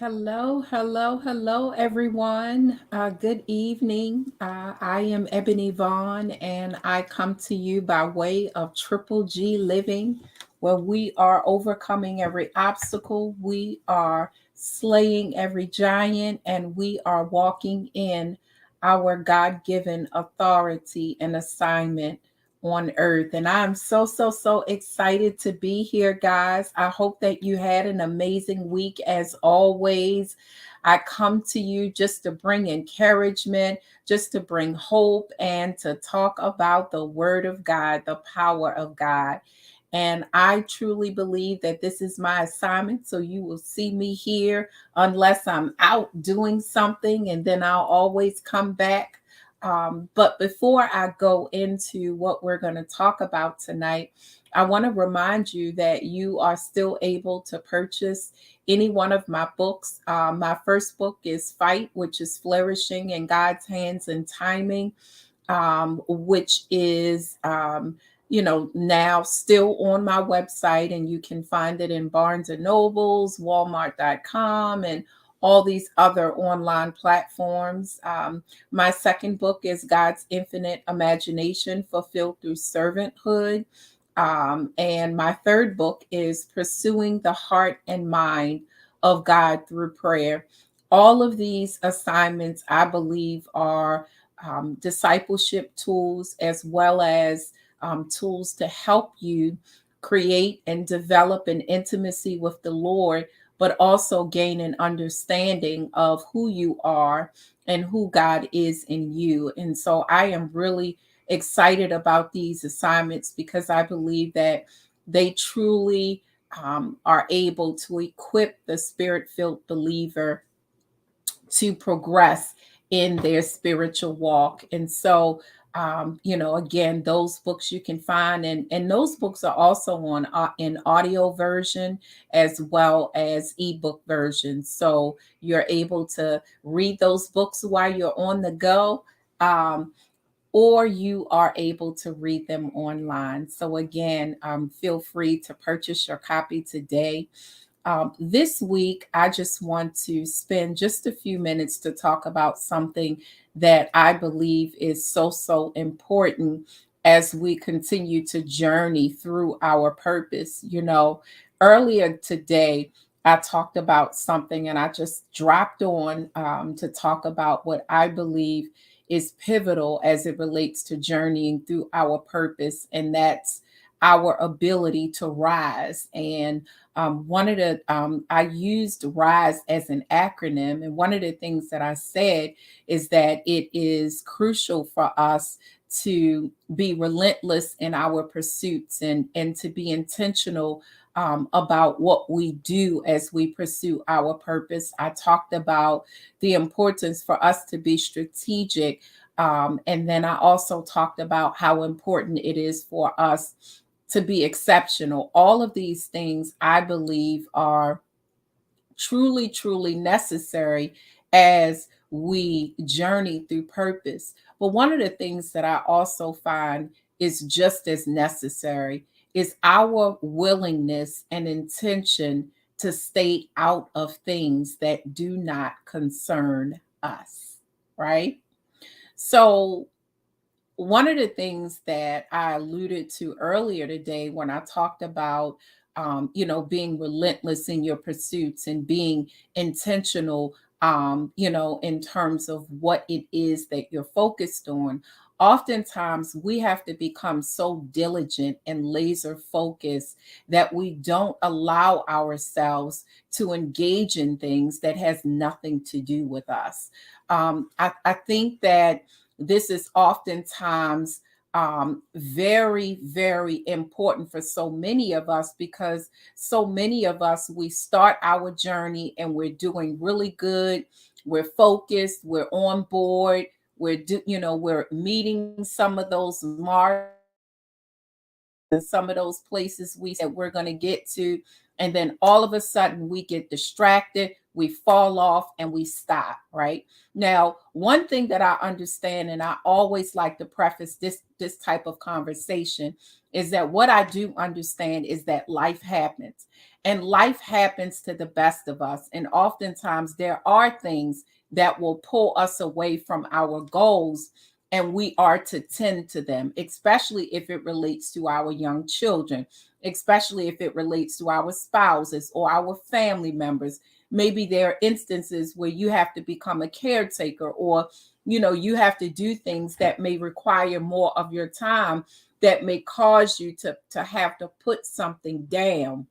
Hello, hello, hello, everyone. Good evening. I am Ebony Vaughn, and I come to you by way of Triple G Living, where we are overcoming every obstacle, we are slaying every giant, and we are walking in our God given authority and assignment on earth. And I'm so excited to be here, guys. I hope that you had an amazing week as always. I come to you just to bring encouragement, just to bring hope, and to talk about the Word of God, the power of God. And I truly believe that this is my assignment. So you will see me here unless I'm out doing something, and then I'll always come back. But before I go into what we're going to talk about tonight, I want to remind you that you are still able to purchase any one of my books. My first book is Fight, which is Flourishing in God's Hands and Timing, which is now still on my website, and you can find it in Barnes and Nobles, Walmart.com, and all these other online platforms. My second book is God's Infinite Imagination Fulfilled Through Servanthood. And my third book is Pursuing the Heart and Mind of God Through Prayer. All of these assignments, I believe, are discipleship tools, as well as tools to help you create and develop an intimacy with the Lord, but also gain an understanding of who you are and who God is in you. And so I am really excited about these assignments because I believe that they truly are able to equip the spirit filled believer to progress in their spiritual walk. And so, again, those books you can find, and those books are also on in audio version as well as ebook version. So you're able to read those books while you're on the go. Or you are able to read them online. So, again, feel free to purchase your copy today. This week, I just want to spend just a few minutes to talk about something that I believe is so important as we continue to journey through our purpose. Earlier today, I talked about something and I just dropped on to talk about what I believe is pivotal as it relates to journeying through our purpose, and that's our ability to rise. And I used RISE as an acronym. And one of the things that I said is that it is crucial for us to be relentless in our pursuits, and to be intentional about what we do as we pursue our purpose. I talked about the importance for us to be strategic. And then I also talked about how important it is for us to be exceptional. All of these things I believe are truly necessary as we journey through purpose. But one of the things that I also find is just as necessary is our willingness and intention to stay out of things that do not concern us, right? So, one of the things that I alluded to earlier today when I talked about, being relentless in your pursuits and being intentional, in terms of what it is that you're focused on. Oftentimes, we have to become so diligent and laser focused that we don't allow ourselves to engage in things that has nothing to do with us. I think that this is oftentimes very important for so many of us, because so many of us, we start our journey and we're doing really good. We're focused. We're on board. We're meeting some of those marks and some of those places we said we're going to get to. And then all of a sudden we get distracted. we fall off and we stop, right? Now, one thing that I understand, and I always like to preface this type of conversation, is that what I do understand is that life happens, and life happens to the best of us. And oftentimes there are things that will pull us away from our goals, and we are to tend to them, especially if it relates to our young children, especially if it relates to our spouses or our family members. Maybe there are instances where you have to become a caretaker, or you have to do things that may require more of your time, that may cause you to have to put something down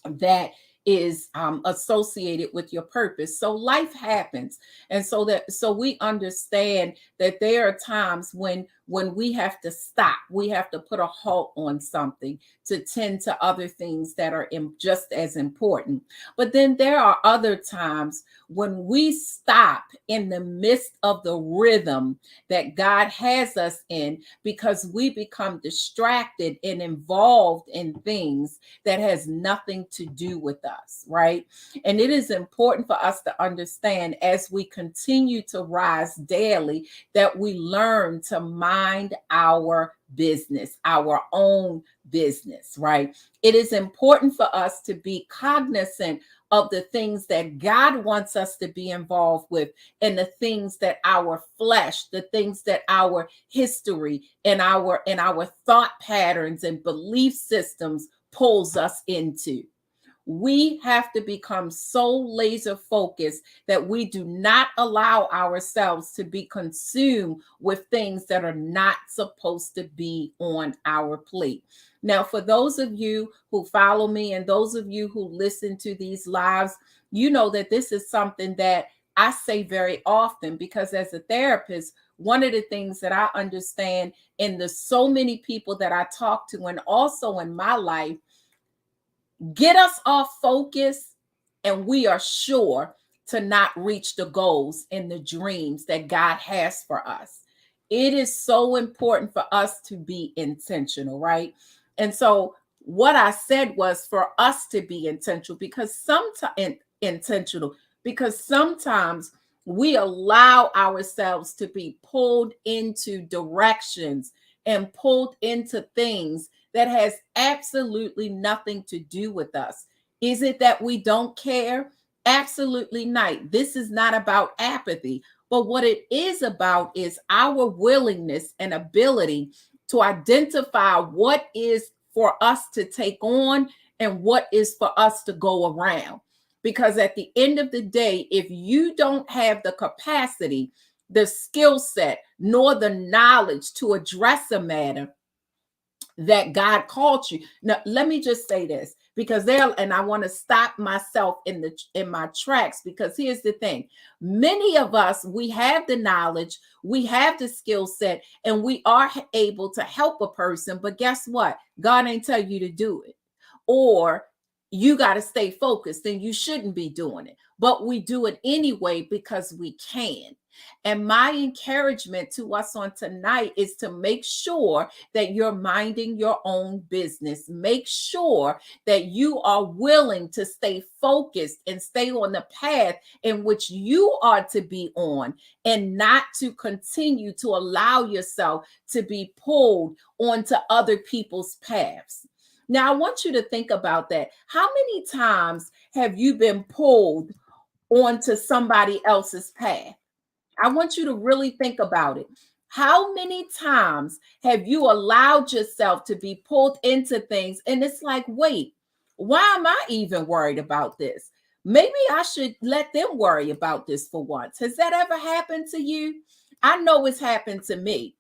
that is associated with your purpose. So life happens, and so we understand that there are times when we have to stop, we have to put a halt on something to tend to other things that are just as important. But then there are other times when we stop in the midst of the rhythm that God has us in, because we become distracted and involved in things that has nothing to do with us, right? And it is important for us to understand, as we continue to rise daily, that we learn to mind our business, our own business, right? It is important for us to be cognizant of the things that God wants us to be involved with, and the things that our flesh, the things that our history and our thought patterns and belief systems pulls us into. We have to become so laser focused that we do not allow ourselves to be consumed with things that are not supposed to be on our plate. Now, for those of you who follow me and those of you who listen to these lives, you know that this is something that I say very often, because as a therapist, one of the things that I understand in the so many people that I talk to, and also in my life, get us off focus, and we are sure to not reach the goals and the dreams that God has for us. It is so important for us to be intentional, right? And so what I said was for us to be intentional, because sometimes we allow ourselves to be pulled into directions and pulled into things that has absolutely nothing to do with us. Is it that we don't care? Absolutely not. This is not about apathy, but what it is about is our willingness and ability to identify what is for us to take on and what is for us to go around. Because at the end of the day, if you don't have the capacity, the skill set, nor the knowledge to address a matter that God called you. Now, let me just say this, because and I want to stop myself in my tracks, because here's the thing. Many of us, we have the knowledge, we have the skill set, and we are able to help a person, but guess what? God ain't tell you to do it. Or you got to stay focused, and you shouldn't be doing it. But we do it anyway because we can. And my encouragement to us on tonight is to make sure that you're minding your own business. Make sure that you are willing to stay focused and stay on the path in which you are to be on, and not to continue to allow yourself to be pulled onto other people's paths. Now, I want you to think about that. How many times have you been pulled onto somebody else's path? I want you to really think about it. How many times have you allowed yourself to be pulled into things, and it's like, wait, why am I even worried about this? Maybe I should let them worry about this for once. Has that ever happened to you? I know it's happened to me.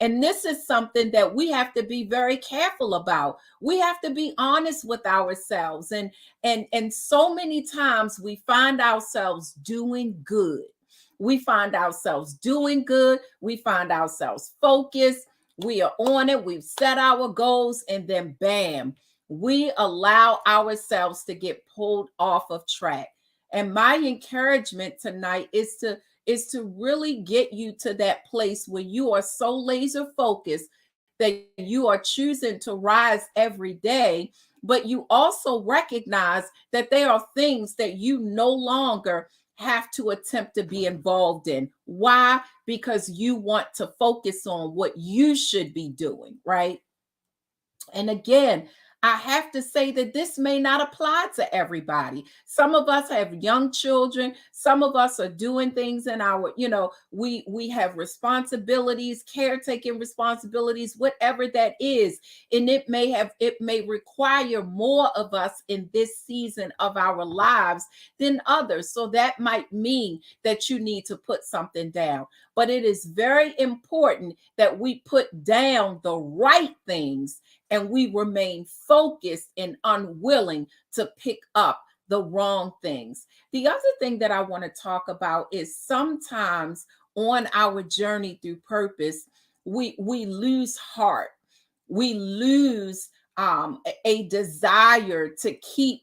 And this is something that we have to be very careful about. We have to be honest with ourselves. And so many times we find ourselves doing good. We find ourselves doing good. We find ourselves focused. We are on it. We've set our goals, and then bam, we allow ourselves to get pulled off of track. And my encouragement tonight is to really get you to that place where you are so laser focused that you are choosing to rise every day, but you also recognize that there are things that you no longer have to attempt to be involved in. Why? Because you want to focus on what you should be doing, right? And again, I have to say that this may not apply to everybody. Some of us have young children. Some of us are doing things in our, we have responsibilities, caretaking responsibilities, whatever that is. And it may require more of us in this season of our lives than others. So that might mean that you need to put something down. But it is very important that we put down the right things and we remain focused and unwilling to pick up the wrong things. The other thing that I want to talk about is sometimes on our journey through purpose, we lose heart. We lose a desire to keep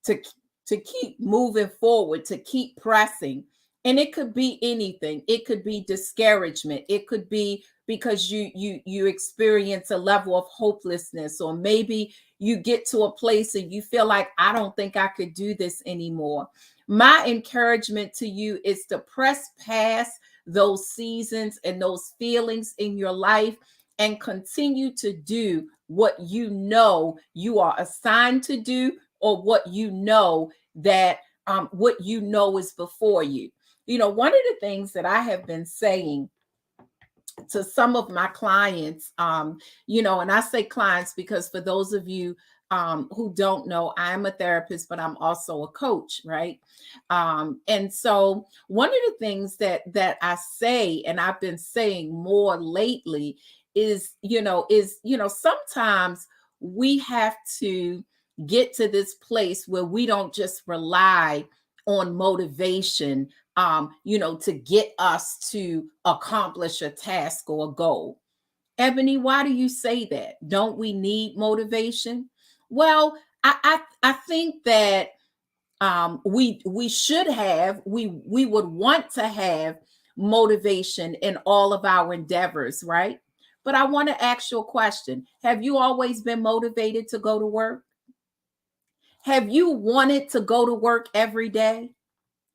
to to keep moving forward, to keep pressing. And it could be anything. It could be discouragement. It could be because you experience a level of hopelessness, or maybe you get to a place and you feel like, I don't think I could do this anymore. My encouragement to you is to press past those seasons and those feelings in your life and continue to do what you know you are assigned to do, or what you know that what you know is before you. One of the things that I have been saying to some of my clients, and I say clients because for those of you who don't know, I'm a therapist, but I'm also a coach, right? And so one of the things that I say, and I've been saying more lately, is sometimes we have to get to this place where we don't just rely on motivation, to get us to accomplish a task or a goal. Ebony, why do you say that? Don't we need motivation? Well, I think that we should have, we would want to have motivation in all of our endeavors, right? But I want to ask you a question. Have you always been motivated to go to work? Have you wanted to go to work every day?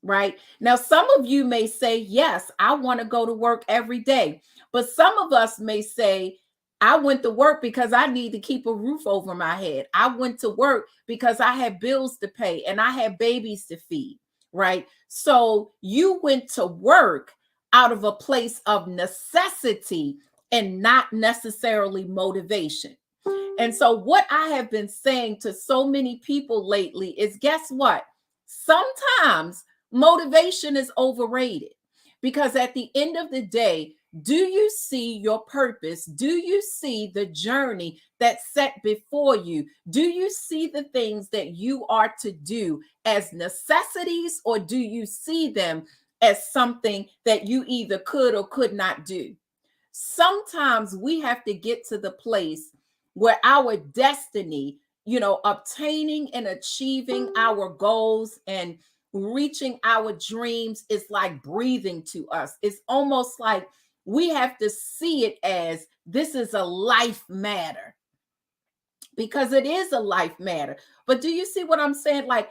Right? Now, some of you may say, yes, I want to go to work every day. But some of us may say, I went to work because I need to keep a roof over my head. I went to work because I had bills to pay and I had babies to feed. Right? So you went to work out of a place of necessity and not necessarily motivation. And so, what I have been saying to so many people lately is, guess what? Sometimes motivation is overrated, because at the end of the day, do you see your purpose? Do you see the journey that's set before you? Do you see the things that you are to do as necessities, or do you see them as something that you either could or could not do? Sometimes we have to get to the place where our destiny, obtaining and achieving our goals and reaching our dreams is like breathing to us. It's almost like we have to see it as this is a life matter, because it is a life matter. But do you see what I'm saying? Like,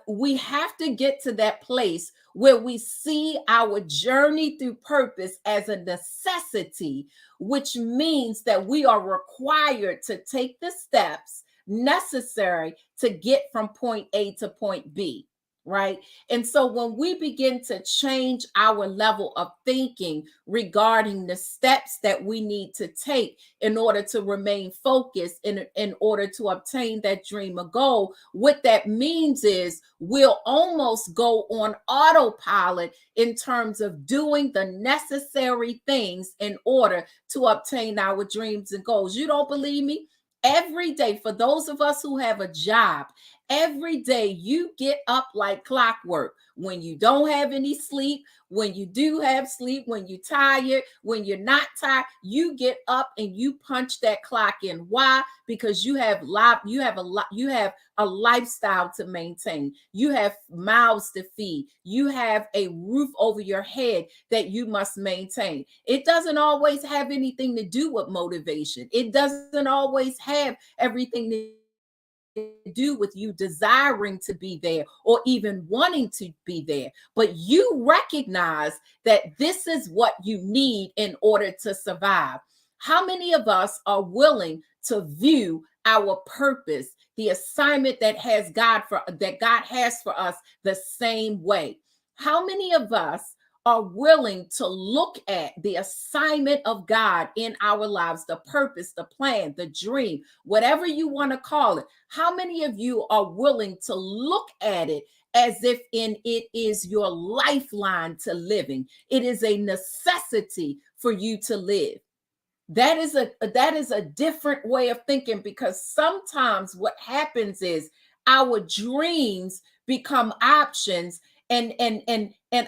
we have to get to that place where we see our journey through purpose as a necessity, which means that we are required to take the steps necessary to get from point A to point B. Right. And so when we begin to change our level of thinking regarding the steps that we need to take in order to remain focused, in order to obtain that dream or goal, what that means is we'll almost go on autopilot in terms of doing the necessary things in order to obtain our dreams and goals. You don't believe me? Every day, for those of us who have a job, every day you get up like clockwork. When you don't have any sleep, when you do have sleep, when you're tired, when you're not tired, you get up and you punch that clock in. Why? Because you have a lifestyle to maintain. You have mouths to feed. You have a roof over your head that you must maintain. It doesn't always have anything to do with motivation. It doesn't always have everything to to do with you desiring to be there or even wanting to be there, but you recognize that this is what you need in order to survive. How many of us are willing to view our purpose, the assignment that God has for us, the same way? How many of us are willing to look at the assignment of God in our lives, the purpose, the plan, the dream, whatever you want to call it? How many of you are willing to look at it as if it is your lifeline to living? It is a necessity for you to live. That is a different way of thinking, because sometimes what happens is our dreams become options, and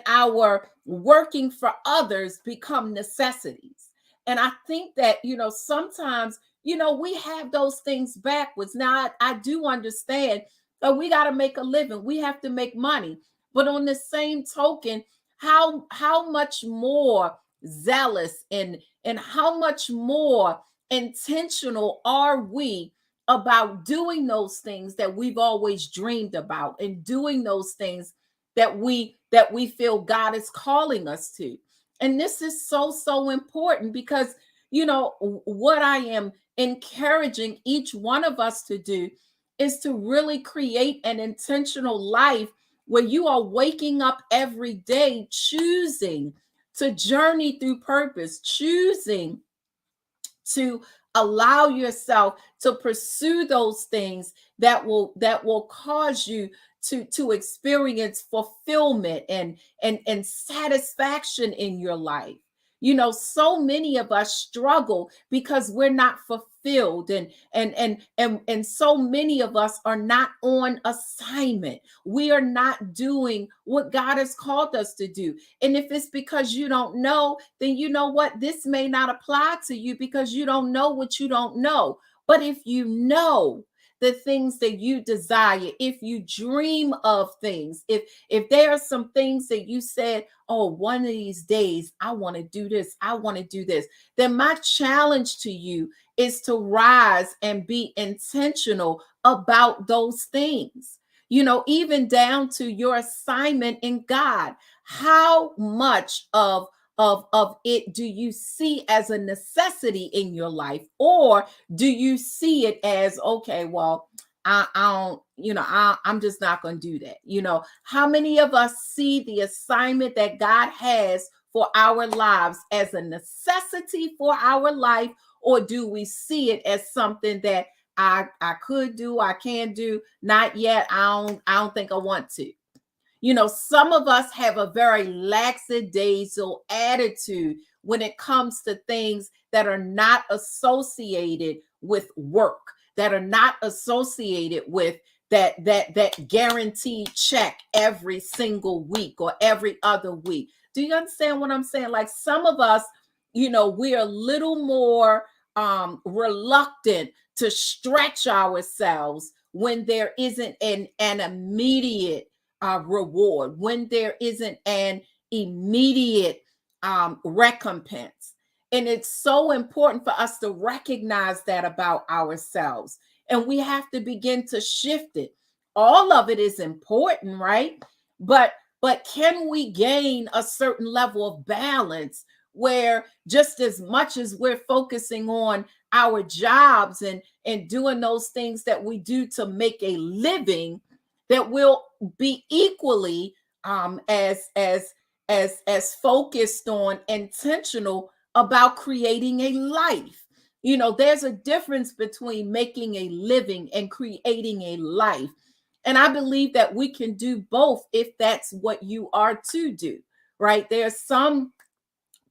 our working for others become necessities. And I think that, sometimes, we have those things backwards. Now I do understand that we got to make a living, we have to make money, but on the same token, how much more zealous and how much more intentional are we about doing those things that we've always dreamed about, and doing those things that we feel God is calling us to? And this is so important, because what I am encouraging each one of us to do is to really create an intentional life where you are waking up every day choosing to journey through purpose, choosing to allow yourself to pursue those things that will cause you to experience fulfillment and satisfaction in your life. So many of us struggle because we're not fulfilled, and so many of us are not on assignment. We are not doing what God has called us to do. And if it's because you don't know, then you know what? This may not apply to you because you don't know what you don't know. But if you know the things that you desire, if you dream of things, if there are some things that you said, oh, one of these days I want to do this, I want to do this, then my challenge to you is to rise and be intentional about those things. Even down to your assignment in God. How much of it do you see as a necessity in your life, or do you see it as, okay, well, I don't, I'm just not going to do that? How many of us see the assignment that God has for our lives as a necessity for our life, or do we see it as something that I could do, I can do, not yet, I don't think I want to? Some of us have a very lackadaisical attitude when it comes to things that are not associated with work, that are not associated with that guaranteed check every single week or every other week. Do you understand what I'm saying? Like, some of us, we're a little more reluctant to stretch ourselves when there isn't an immediate reward, when there isn't an immediate recompense. And it's so important for us to recognize that about ourselves. And we have to begin to shift it. All of it is important, right? But can we gain a certain level of balance where, just as much as we're focusing on our jobs and doing those things that we do to make a living, that we'll be equally as focused on, intentional about creating a life? There's a difference between making a living and creating a life. And I believe that we can do both if that's what you are to do, right? There's some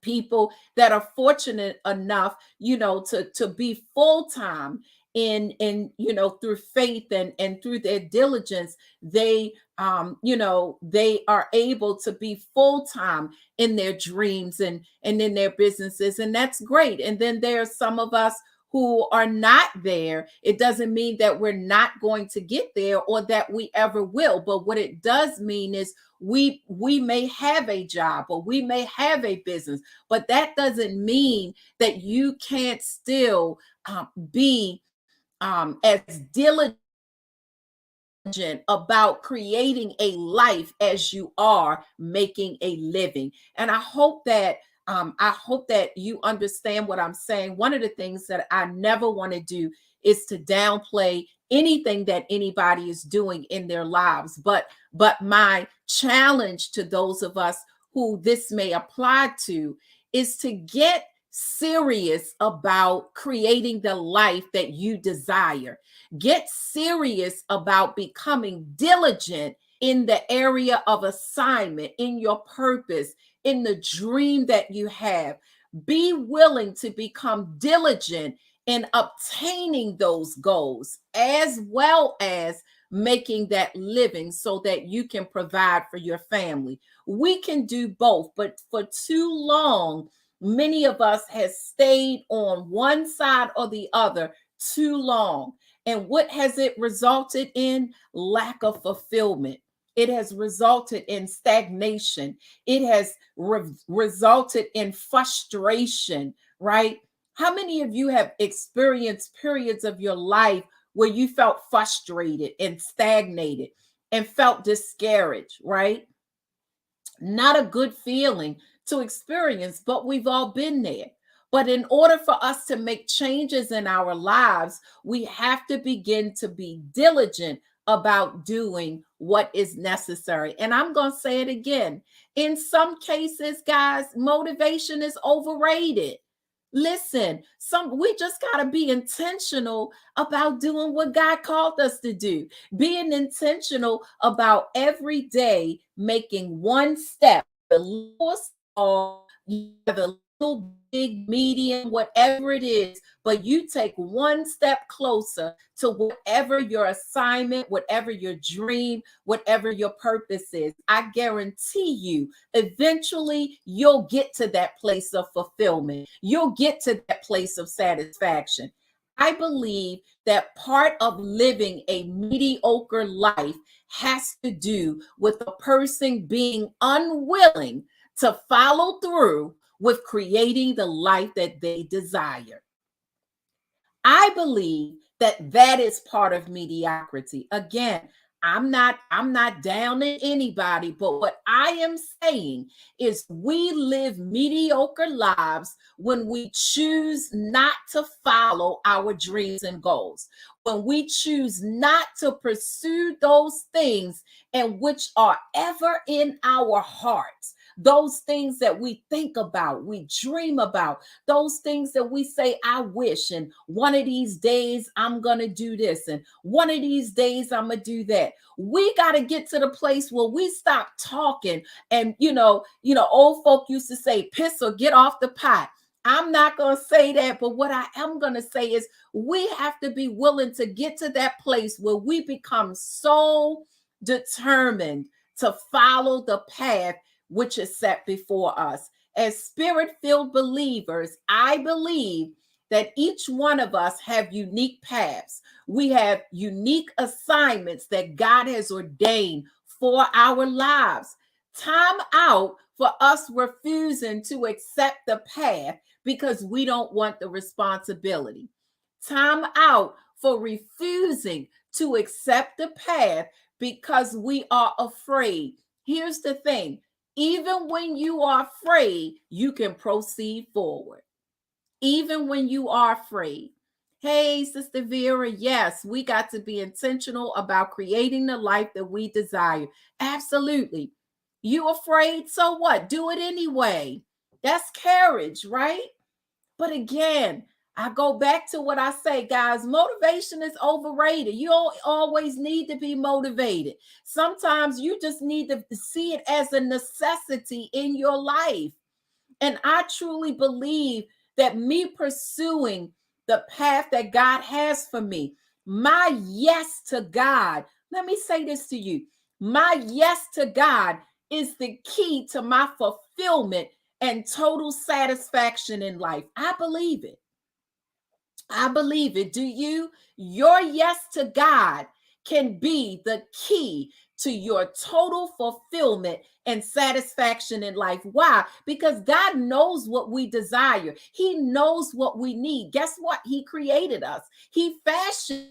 people that are fortunate enough, to be full-time in through faith and through their diligence. They are able to be full-time in their dreams and in their businesses, and that's great. And then there are some of us who are not there. It doesn't mean that we're not going to get there or that we ever will, but what it does mean is we may have a job or we may have a business, but that doesn't mean that you can't still be as diligent about creating a life as you are making a living. And I hope that you understand what I'm saying. One of the things that I never want to do is to downplay anything that anybody is doing in their lives. But my challenge to those of us who this may apply to is to get serious about creating the life that you desire. Get serious about becoming diligent in the area of assignment, in your purpose, in the dream that you have. Be willing to become diligent in obtaining those goals, as well as making that living so that you can provide for your family. We can do both, but for too long, many of us has stayed on one side or the other too long. And what has it resulted in? Lack of fulfillment. It has resulted in stagnation. It has resulted in frustration, right? How many of you have experienced periods of your life where you felt frustrated and stagnated and felt discouraged, right? Not a good feeling to experience, but we've all been there. But in order for us to make changes in our lives, we have to begin to be diligent about doing what is necessary. And I'm going to say it again. In some cases, guys, motivation is overrated. Listen, we just got to be intentional about doing what God called us to do. Being intentional about every day making one step, the little small, the little, big, medium, whatever it is, but you take one step closer to whatever your assignment, whatever your dream, whatever your purpose is. I guarantee you, eventually you'll get to that place of fulfillment. You'll get to that place of satisfaction. I believe that part of living a mediocre life has to do with a person being unwilling to follow through with creating the life that they desire. I believe that that is part of mediocrity. Again, I'm not downing anybody, but what I am saying is we live mediocre lives when we choose not to follow our dreams and goals. When we choose not to pursue those things and which are ever in our hearts. Those things that we think about, we dream about, those things that we say, I wish, and one of these days I'm going to do this, and one of these days I'm going to do that. We got to get to the place where we stop talking. And, old folk used to say, piss or get off the pot. I'm not going to say that, but what I am going to say is we have to be willing to get to that place where we become so determined to follow the path which is set before us. As spirit-filled believers, I believe that each one of us have unique paths. We have unique assignments that God has ordained for our lives. Time out for us refusing to accept the path because we don't want the responsibility. Time out for refusing to accept the path because we are afraid. Here's the thing. Even when you are afraid, you can proceed forward. Even when you are afraid. Hey, Sister Vera, yes, we got to be intentional about creating the life that we desire. Absolutely. You afraid? So what? Do it anyway. That's courage, right? But again, I go back to what I say, guys. Motivation is overrated. You don't always need to be motivated. Sometimes you just need to see it as a necessity in your life. And I truly believe that me pursuing the path that God has for me, my yes to God, let me say this to you. My yes to God is the key to my fulfillment and total satisfaction in life. I believe it. I believe it. Do you? Your yes to God can be the key to your total fulfillment and satisfaction in life. Why? Because God knows what we desire. He knows what we need. Guess what? He created us. He fashioned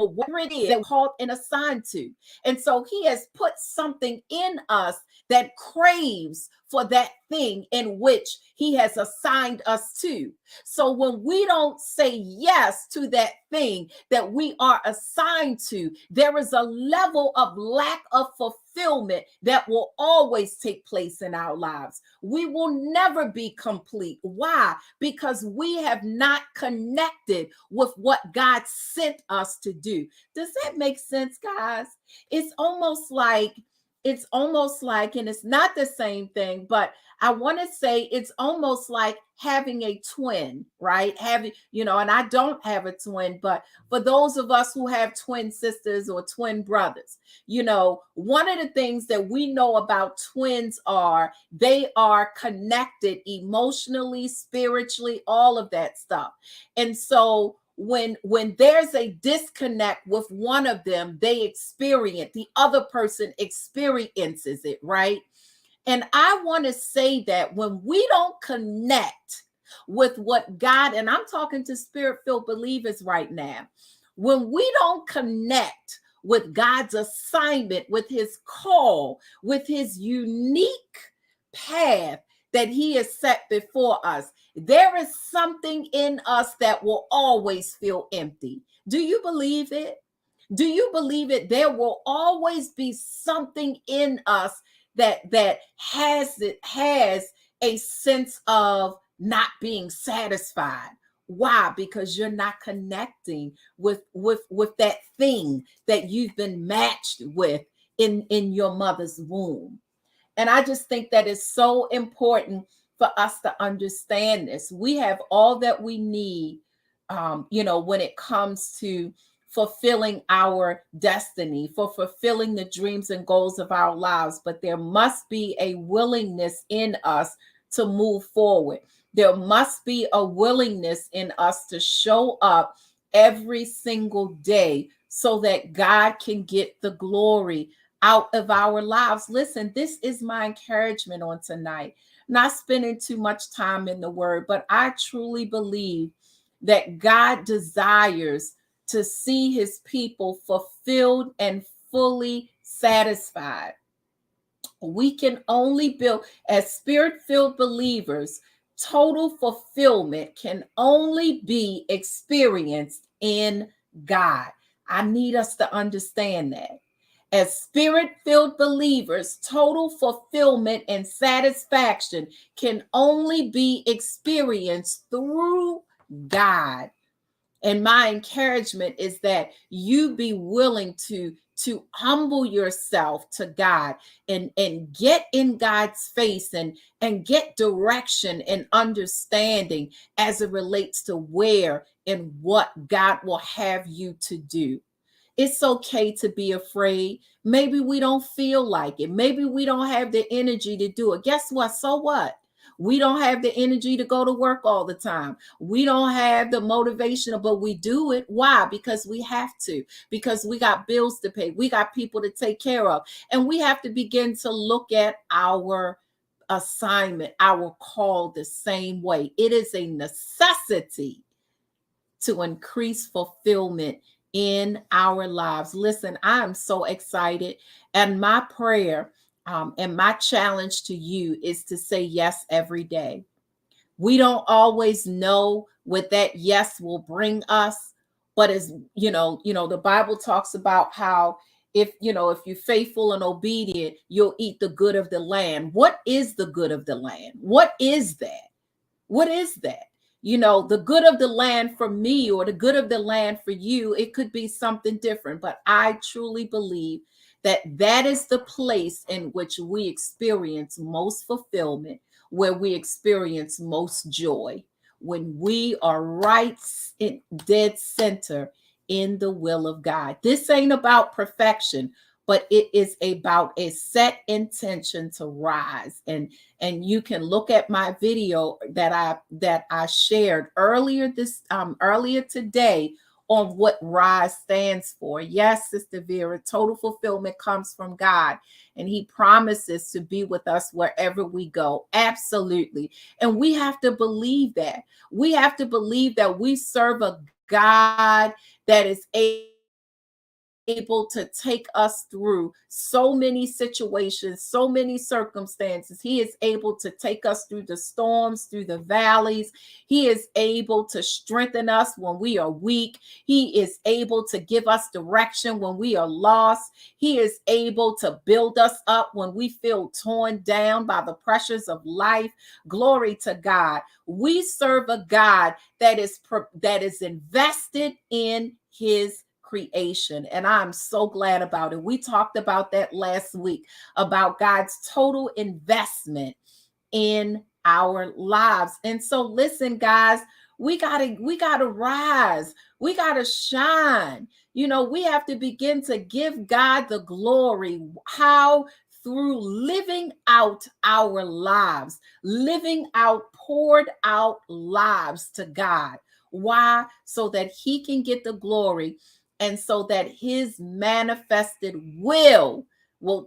whatever it is that we're called and assigned to. And so he has put something in us that craves for that thing in which he has assigned us to. So when we don't say yes to that thing that we are assigned to, there is a level of lack of fulfillment that will always take place in our lives. We will never be complete. Why? Because we have not connected with what God sent us to do. Does that make sense, guys? It's almost like, and it's not the same thing, but I want to say it's almost like having a twin, right? And I don't have a twin, but for those of us who have twin sisters or twin brothers, one of the things that we know about twins are they are connected emotionally, spiritually, all of that stuff. And so when there's a disconnect with one of them, the other person experiences it, right? And I want to say that when we don't connect with what God, and I'm talking to spirit-filled believers right now, when we don't connect with God's assignment, with his call, with his unique path that he has set before us, there is something in us that will always feel empty. Do you believe it? Do you believe it? There will always be something in us that has a sense of not being satisfied. Why? Because you're not connecting with that thing that you've been matched with in your mother's womb. And I just think that is so important for us to understand this. We have all that we need, when it comes to fulfilling our destiny, for fulfilling the dreams and goals of our lives. But there must be a willingness in us to move forward. There must be a willingness in us to show up every single day so that God can get the glory out of our lives. Listen, this is my encouragement on tonight. Not spending too much time in the word, but I truly believe that God desires to see his people fulfilled and fully satisfied. We can only build, as spirit-filled believers, total fulfillment can only be experienced in God. I need us to understand that. As spirit-filled believers, total fulfillment and satisfaction can only be experienced through God. And my encouragement is that you be willing to humble yourself to God and get in God's face and get direction and understanding as it relates to where and what God will have you to do. It's okay to be afraid. Maybe we don't feel like it. Maybe we don't have the energy to do it. Guess what? So what? We don't have the energy to go to work all the time. We don't have the motivation, but we do it. Why? Because we have to, because we got bills to pay. We got people to take care of. And we have to begin to look at our assignment, our call the same way. It is a necessity to increase fulfillment in our lives. Listen, I am so excited. And my prayer and my challenge to you is to say yes every day. We don't always know what that yes will bring us, but as the Bible talks about how if you're faithful and obedient, you'll eat the good of the land. What is the good of the land? What is that? What is that? The good of the land for me or the good of the land for you, it could be something different. But I truly believe that that is the place in which we experience most fulfillment, where we experience most joy, when we are right in dead center in the will of God. This ain't about perfection, but it is about a set intention to rise. And you can look at my video that I shared earlier today on what rise stands for. Yes, Sister Vera, total fulfillment comes from God, and he promises to be with us wherever we go. Absolutely. And we have to believe that. We have to believe that we serve a God that is able able to take us through so many situations, so many circumstances. He is able to take us through the storms, through the valleys. He is able to strengthen us when we are weak. He is able to give us direction when we are lost. He is able to build us up when we feel torn down by the pressures of life. Glory to God. We serve a God that is invested in his creation. And I'm so glad about it. We talked about that last week, about God's total investment in our lives. And so listen, guys, we gotta rise. We gotta shine. We have to begin to give God the glory. How? Through living out our lives, living out poured out lives to God. Why? So that he can get the glory, and so that his manifested will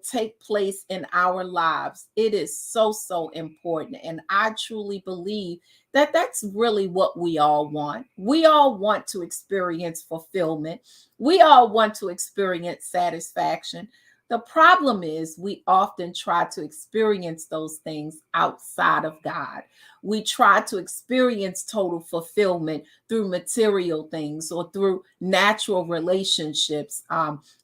take place in our lives. It is so, so important. And I truly believe that that's really what we all want. We all want to experience fulfillment. We all want to experience satisfaction. The problem is we often try to experience those things outside of God. We try to experience total fulfillment through material things or through natural relationships.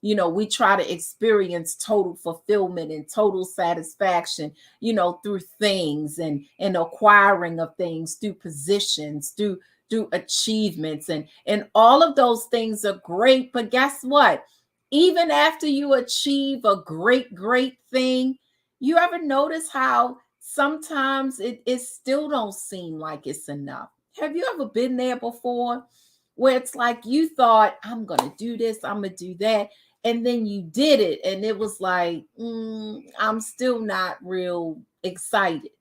We try to experience total fulfillment and total satisfaction, through things and acquiring of things, through positions, through achievements, and all of those things are great. But guess what? Even after you achieve a great thing, you ever notice how sometimes it still don't seem like it's enough? Have you ever been there before, where it's like you thought, I'm gonna do this, I'm gonna do that, and then you did it and it was like, I'm still not real excited.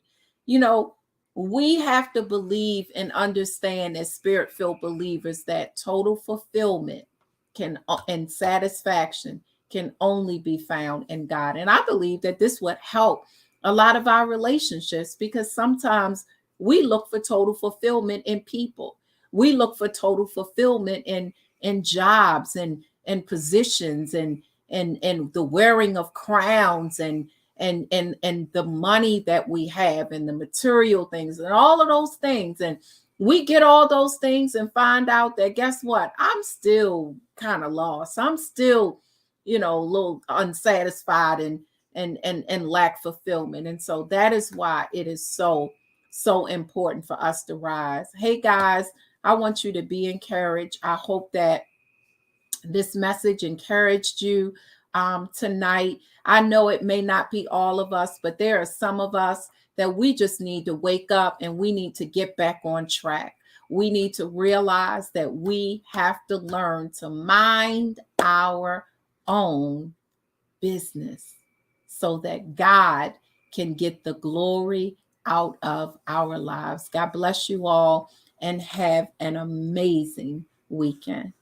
you know we have to believe and understand, as spirit-filled believers, that total fulfillment can and satisfaction can only be found in God. And I believe that this would help a lot of our relationships, because sometimes we look for total fulfillment in people. We look for total fulfillment in jobs and positions and the wearing of crowns and the money that we have and the material things and all of those things. And we get all those things and find out that, guess what? I'm still kind of lost. I'm still, a little unsatisfied and lack fulfillment. And so that is why it is so important for us to rise. Hey guys, I want you to be encouraged. I hope that this message encouraged you tonight. I know it may not be all of us, but there are some of us that we just need to wake up and we need to get back on track. We need to realize that we have to learn to mind our own business so that God can get the glory out of our lives. God bless you all and have an amazing weekend.